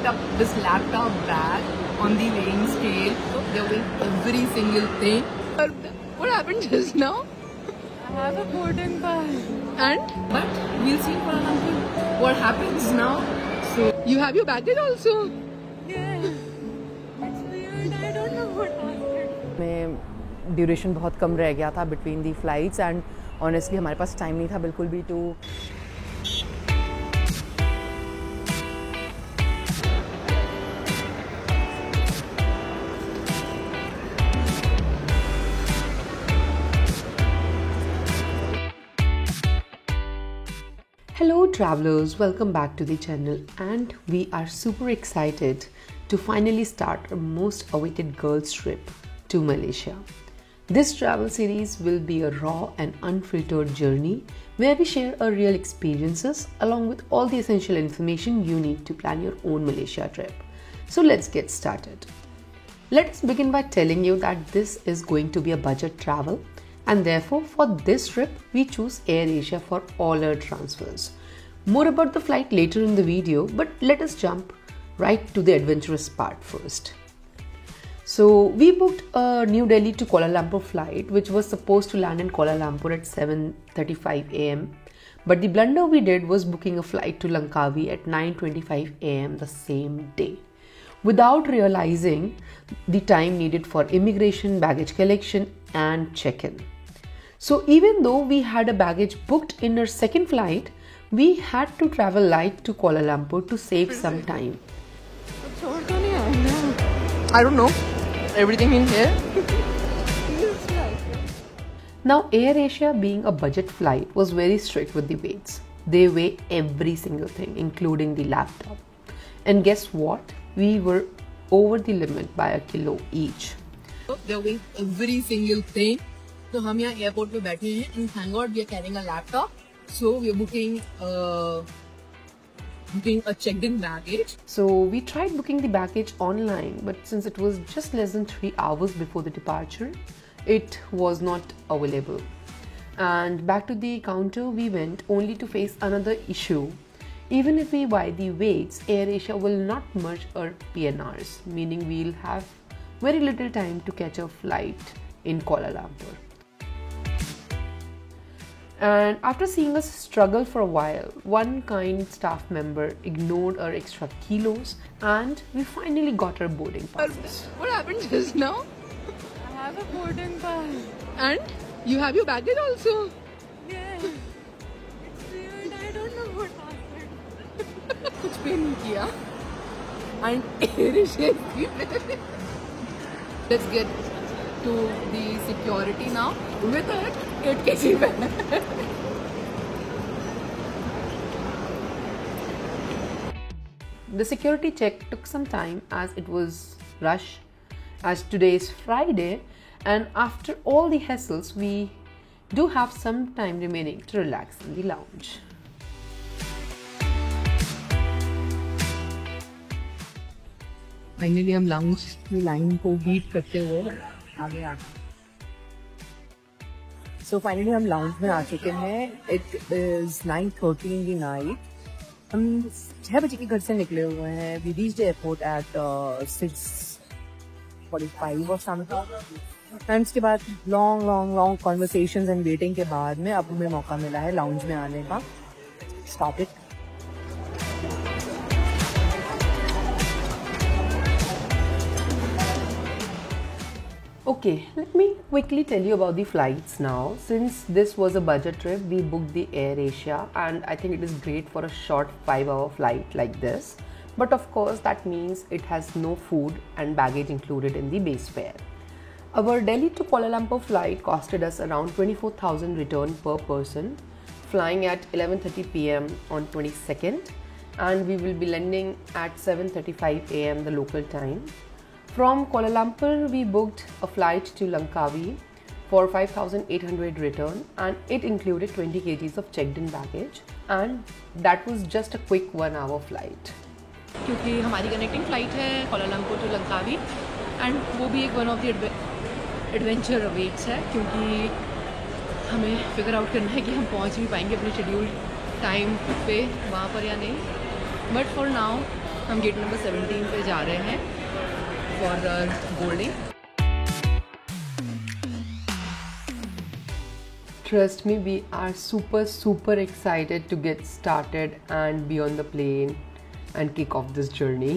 up this laptop bag on the weighing scale. They're weighing every single thing. What happened just now? I have a boarding pass. But we'll see what happens now. So you have your baggage also. Yeah. It's weird. I don't know what happened. में duration बहुत कम रह गया था between the flights and honestly हमारे पास time नहीं था बिल्कुल भी to Hello travelers, welcome back to the channel and we are super excited to finally start our most awaited girls trip to Malaysia. This travel series will be a raw and unfiltered journey where we share our real experiences along with all the essential information you need to plan your own Malaysia trip. So let's get started. Let's begin by telling you that this is going to be a budget travel and therefore for this trip we choose AirAsia for all our transfers. More about the flight later in the video, but let us jump right to the adventurous part first. So we booked a New Delhi to Kuala Lumpur flight which was supposed to land in Kuala Lumpur at 7:35 am, but the blunder we did was booking a flight to Langkawi at 9:25 am the same day, without realizing the time needed for immigration, baggage collection and check-in. So even though we had a baggage booked in our second flight, we had to travel light to Kuala Lumpur to save some time. I don't know. Everything in here. Now AirAsia, being a budget flight, was very strict with the weights. They weigh every single thing including the laptop. And guess what? We were over the limit by a kilo each. They're weighing every single thing. So हम यहाँ airport पे बैठे हैं and thank God we are carrying a laptop. So we are booking a checked-in baggage. So we tried booking the baggage online, but since it was just less than 3 hours before the departure, it was not available. And back to the counter we went only to face another issue. Even if we buy the weights, AirAsia will not merge our PNRs, meaning we'll have very little time to catch a flight in Kuala Lumpur. And after seeing us struggle for a while, one kind staff member ignored our extra kilos and we finally got our boarding passes. What happened just now? I have a boarding pass. And you have your baggage also. Yeah. It's weird. I don't know what happened. कुछ भी नहीं किया. And AirAsia Let's get to the security now. With it, 8 kg bag. The security check took some time as it was rush, as today is Friday, and after all the hassles we do have some time remaining to relax in the lounge. Finally हम lounge की line को beat करते हुए आगे आ गए. So finally हम lounge में आ चुके हैं. It is 9:30 in the night. हम 6 बजे के घर से निकले हुए हैं. We reached the airport at 6:45 or something. And उसके बाद long conversations and waiting के बाद में अब हमें मौका मिला है लाउंज में आने का. Stop it. Okay, let me quickly tell you about the flights now. Since this was a budget trip, we booked the AirAsia and I think it is great for a short 5-hour flight like this. But of course that means it has no food and baggage included in the base fare. Our Delhi to Kuala Lumpur flight costed us around 24,000 return per person, flying at 11:30 p.m. on 22nd, and we will be landing at 7:35 a.m. the local time. From Kuala Lumpur, we booked a flight to Langkawi for 5,800 return and it included 20 kgs of checked-in baggage and that was just a quick 1-hour flight. क्योंकि हमारी connecting flight है Kuala Lumpur to Langkawi and वो भी एक one of the adventure awaits है, क्योंकि हमें figure out करना है कि हम पहुंच भी पाएंगे अपने शेड्यूल टाइम पे वहाँ पर या नहीं. बट फॉर नाउ हम गेट नंबर 17 पे जा रहे हैं for boarding. Trust me, we are super excited to get started and be on the plane and kick off this journey.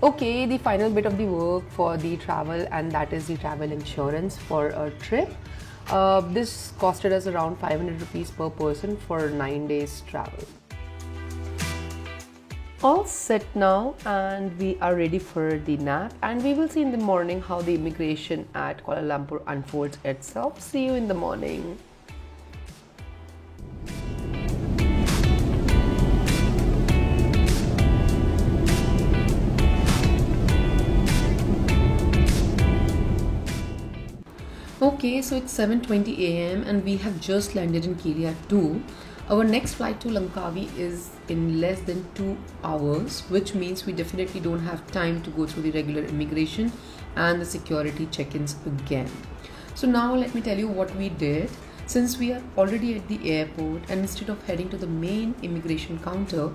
Okay, the final bit of the work for the travel, and that is the travel insurance for a trip. This costed us around 500 rupees per person for 9 days travel. All set now, and we are ready for the nap, and we will see in the morning how the immigration at Kuala Lumpur unfolds itself. See you in the morning. Okay, so it's 7:20 a.m. and we have just landed in Kilia 2. Our next flight to Langkawi is in less than 2 hours, which means we definitely don't have time to go through the regular immigration and the security check-ins again. So now let me tell you what we did. Since we are already at the airport, and instead of heading to the main immigration counter,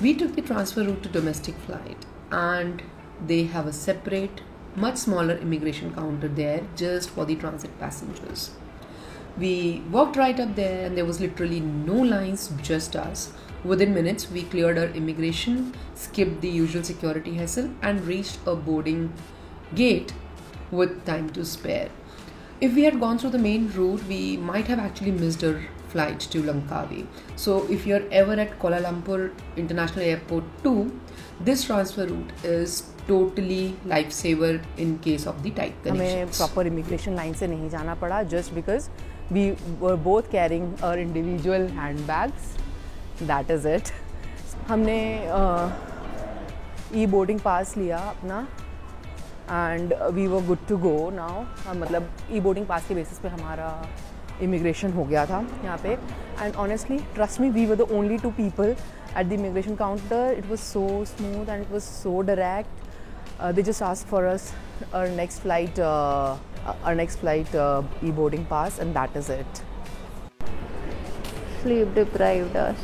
we took the transfer route to domestic flight, and they have a separate much smaller immigration counter there just for the transit passengers. We walked right up there and there was literally no lines, just us. Within minutes we cleared our immigration, skipped the usual security hassle, and reached a boarding gate with time to spare. If we had gone through the main route, we might have actually missed our flight to Langkawi. So if you're ever at Kuala Lumpur International Airport 2, this transfer route is totally lifesaver in case of the tight connections. हमें proper immigration line से नहीं जाना पड़ा just because we were both carrying our individual handbags. That is it. हमने e-boarding pass लिया अपना and we were good to go now. मतलब e-boarding pass के basis पे हमारा immigration हो गया था यहाँ पे. And honestly, trust me, we were the only two people at the immigration counter. It was so smooth and it was so direct. They just asked for us our next flight e-boarding pass, and that is it. Sleep deprived us.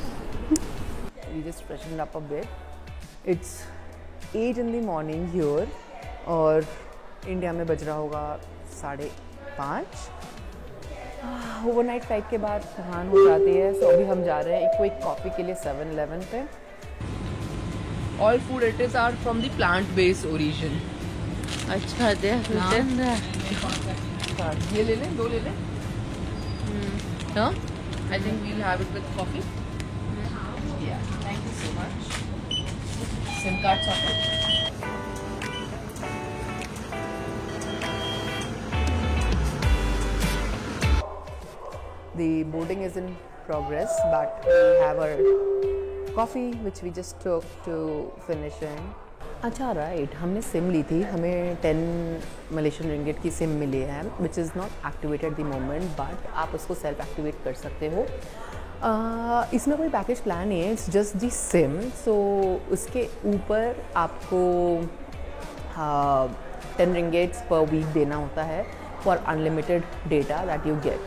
We just freshened up a bit. It's 8 in the morning here, और India में बज रहा होगा 5:30. Overnight flight के बाद थकान हो जाती है, सो अभी हम जा रहे हैं एक क्विक कॉफ़ी के लिए 7-Eleven पे. All food items are from the plant-based origin. अच्छा दे gluten है. ये ले लें, 2 ले लें. No? I think we'll have it with coffee. Yeah, thank you so much. SIM card sorted. The boarding is in progress, but we have our coffee which we just took to finish in. अच्छा right, हमने SIM ली थी, हमें 10 Malaysian ringgit की SIM मिली है which is not activated the moment, but आप उसको self activate कर सकते हो. इसमें कोई पैकेज प्लान नहीं है, इट्स जस्ट दी सिम. सो उसके ऊपर आपको 10 रिंगिट्स पर वीक देना होता है for unlimited data that you get.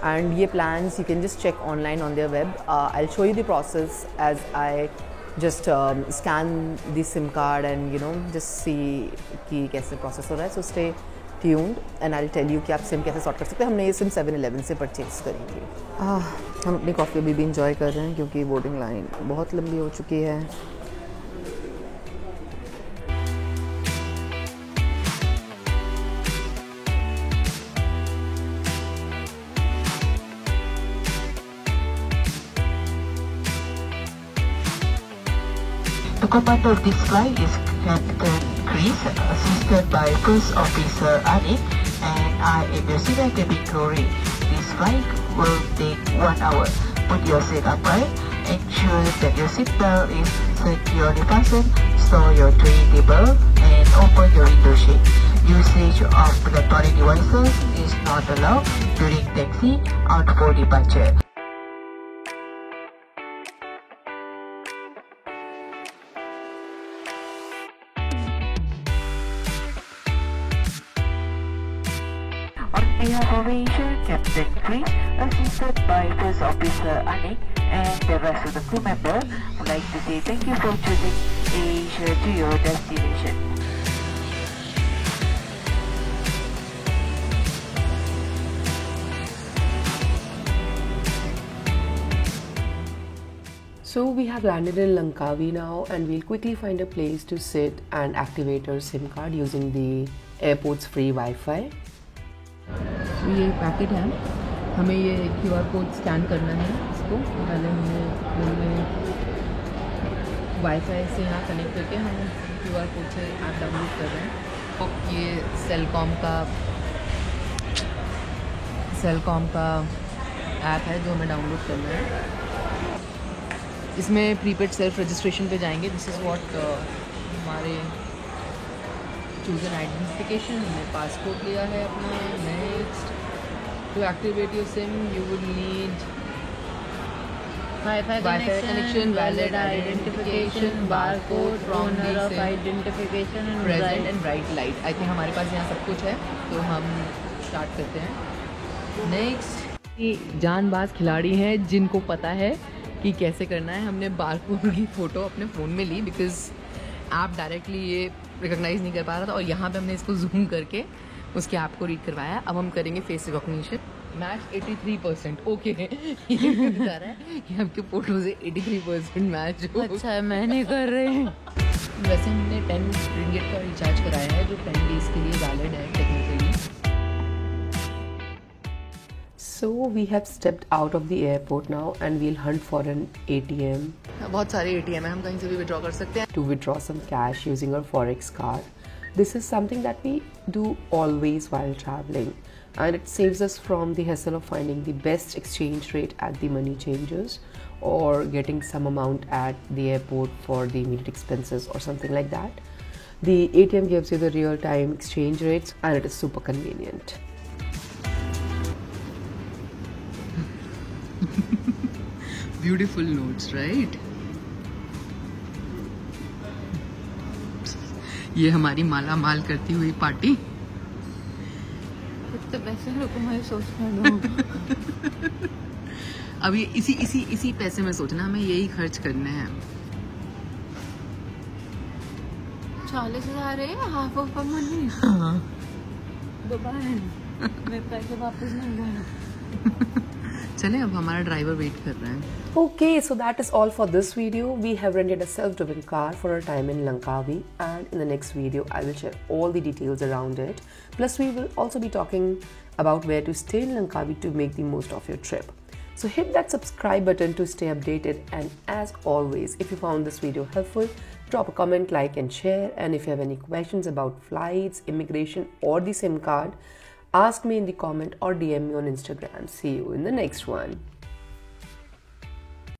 And ये plans you can just check online on their web. I'll show you the process as I just scan the SIM card and just see कि कैसे process हो रहा है. So stay tuned and I'll tell you कि आप SIM कैसे sort कर सकते हैं. हमने ये SIM 7-Eleven से purchase करी थी. हम अपनी कॉफ़ी अभी भी enjoy कर रहे हैं क्योंकि बोर्डिंग लाइन बहुत लंबी हो चुकी है. The commander of this flight is Captain Chris, assisted by First Officer Anik, and I am your senior cabin crew. This flight will take 1 hour. Put your seat upright, ensure that your seatbelt is securely fastened, store your tray table, and open your window shade. Usage of electronic devices is not allowed during taxi out for departure. We have arranged Captain Chris, assisted by First Officer Anik, and the rest of the crew members. I'd like to say thank you for choosing Asia to your destination. So we have landed in Langkawi now, and we'll quickly find a place to sit and activate our SIM card using the airport's free Wi-Fi. तो ये packet है, हमें ये QR code scan करना है इसको। पहले हमें फोन में वाईफाई से यहाँ कनेक्ट करके हम QR कोड से ऐप डाउनलोड कर रहे हैं। तो ये सेलकॉम का ऐप है जो हमें डाउनलोड करना है। इसमें प्रीपेड सेल्फ रजिस्ट्रेशन पे जाएंगे। दिस इज़ व्हाट हमारे चूज एन आइडेंटिफिकेशन, हमने पासपोर्ट लिया है अपना। Next, to activate your SIM you would need Wi-Fi connection, valid identification, barcode, owner of identification and present and bright light। I think हमारे पास यहाँ सब कुछ है, तो हम स्टार्ट करते हैं। नेक्स्ट, ये जानबाज खिलाड़ी हैं जिनको पता है कि कैसे करना है। हमने बारकोड की फ़ोटो अपने फ़ोन में ली बिकॉज ऐप डायरेक्टली ये रिकॉग्नाइज नहीं कर पा रहा था, और यहाँ पे हमने इसको जूम करके उसके ऐप को रीड करवाया। अब हम करेंगे फेस रिकॉग्निशन। मैच 83%। ओके, ये बता रहा है कि आपके फ़ोटो से 83% मैच हो। अच्छा है, मैं नहीं कर रही। वैसे हमने 10 रिंगिट का रिचार्ज कराया है जो 10 डेज़ के लिए वैलिड है technically. So we have stepped out of the airport now, and we'll hunt for an ATM बहुत सारे ATM है, हम कहीं से भी विड्रॉ कर सकते हैं। to withdraw some cash using our Forex card. This is something that we do always while traveling, and it saves us from the hassle of finding the best exchange rate at the money changers or getting some amount at the airport for the immediate expenses or something like that. The ATM gives you the real-time exchange rates, and it is super convenient. Beautiful notes, right? ये हमारी माला माल करती हुई party. तो पैसे लोगों मैं सोचना दो। अब ये इसी पैसे में सोचना, हमें यही खर्च करने हैं। 40,000 है, हाफ ऑफ मनी। बाय, मेरे पैसे वापस नहीं देना। चले, अब हमारा ड्राइवर वेट कर रहा है। Okay, so that is all for this video. We have rented a self-driven car for our time in Langkawi, and in the next video I will share all the details around it. Plus we will also be talking about where to stay in Langkawi to make the most of your trip. So hit that subscribe button to stay updated, and as always, if you found this video helpful, drop a comment, like and share. And if you have any questions about flights, immigration or the SIM card, ask me in the comment or DM me on Instagram. See you in the next one.